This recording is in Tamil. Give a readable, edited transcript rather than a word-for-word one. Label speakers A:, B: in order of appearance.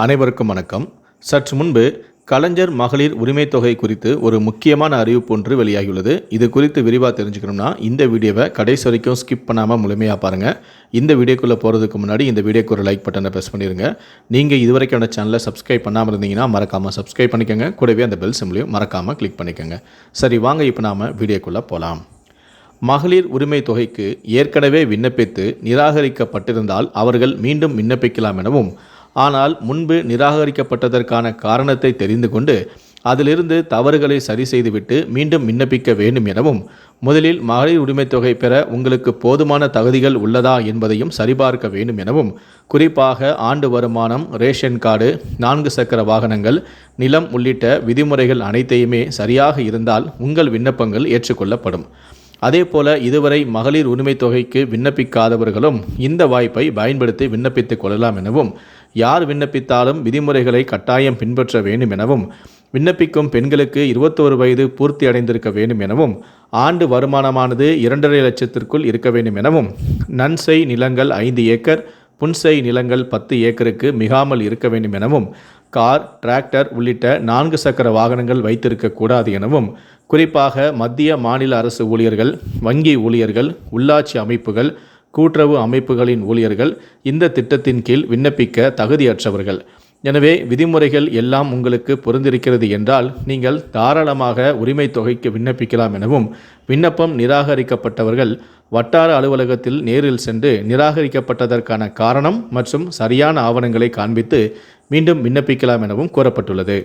A: அனைவருக்கும் வணக்கம். சற்று முன்பு கலைஞர் மகளிர் உரிமைத் தொகை குறித்து ஒரு முக்கியமான அறிவிப்பு ஒன்று வெளியாகியுள்ளது. இது குறித்து விரிவாக தெரிஞ்சுக்கணும்னா இந்த வீடியோவை கடைசி வரைக்கும் ஸ்கிப் பண்ணாமல் முழுமையாக பாருங்கள். இந்த வீடியோக்குள்ளே போகிறதுக்கு முன்னாடி இந்த வீடியோக்கு ஒரு லைக் பட்டனை ப்ரெஸ் பண்ணிடுங்க. நீங்கள் இதுவரைக்கும் அந்த சேனலை சப்ஸ்கிரைப் பண்ணாமல் இருந்தீங்கன்னா மறக்காமல் சப்ஸ்கிரைப் பண்ணிக்கோங்க. கூடவே அந்த பெல் சிம்லையும் மறக்காமல் கிளிக் பண்ணிக்கோங்க. சரி, வாங்க இப்போ நாம் வீடியோக்குள்ளே போகலாம். மகளிர் உரிமை தொகைக்கு ஏற்கனவே விண்ணப்பித்து நிராகரிக்கப்பட்டிருந்தால் அவர்கள் மீண்டும் விண்ணப்பிக்கலாம் எனவும், ஆனால் முன்பு நிராகரிக்கப்பட்டதற்கான காரணத்தை தெரிந்து கொண்டு அதிலிருந்து தவறுகளை சரி செய்துவிட்டு மீண்டும் விண்ணப்பிக்க வேண்டும் எனவும், முதலில் மகளிர் உரிமைத் தொகை பெற உங்களுக்கு போதுமான தகுதிகள் உள்ளதா என்பதையும் சரிபார்க்க வேண்டும் எனவும், குறிப்பாக ஆண்டு வருமானம், ரேஷன் கார்டு, 4 சக்கர வாகனங்கள், நிலம் உள்ளிட்ட விதிமுறைகள் அனைத்தையுமே சரியாக இருந்தால் உங்கள் விண்ணப்பங்கள் ஏற்றுக்கொள்ளப்படும். அதேபோல இதுவரை மகளிர் உரிமைத் தொகைக்கு விண்ணப்பிக்காதவர்களும் இந்த வாய்ப்பை பயன்படுத்தி விண்ணப்பித்துக் கொள்ளலாம் எனவும், யார் விண்ணப்பித்தாலும் விதிமுறைகளை கட்டாயம் பின்பற்ற வேண்டும் எனவும், விண்ணப்பிக்கும் பெண்களுக்கு 21 வயது பூர்த்தி அடைந்திருக்க வேண்டும் எனவும், ஆண்டு வருமானமானது 2.5 லட்சத்திற்குள் இருக்க வேண்டும் எனவும், நன்செய் நிலங்கள் 5 ஏக்கர், புன்செய் நிலங்கள் 10 ஏக்கருக்கு மிகாமல் இருக்க வேண்டும் எனவும், கார், டிராக்டர் உள்ளிட்ட 4 சக்கர வாகனங்கள் வைத்திருக்கக்கூடாது எனவும், குறிப்பாக மத்திய மாநில அரசு ஊழியர்கள், வங்கி ஊழியர்கள், உள்ளாட்சி அமைப்புகள், கூட்டுறவு அமைப்புகளின் ஊழியர்கள் இந்த திட்டத்தின் கீழ் விண்ணப்பிக்க தகுதியற்றவர்கள். எனவே விதிமுறைகள் எல்லாம் உங்களுக்கு பொருந்திருக்கிறது என்றால் நீங்கள் தாராளமாக உரிமை தொகைக்கு விண்ணப்பிக்கலாம் எனவும், விண்ணப்பம் நிராகரிக்கப்பட்டவர்கள் வட்டார அலுவலகத்தில் நேரில் சென்று நிராகரிக்கப்பட்டதற்கான காரணம் மற்றும் சரியான ஆவணங்களை காண்பித்து மீண்டும் விண்ணப்பிக்கலாம் எனவும் கூறப்பட்டுள்ளது.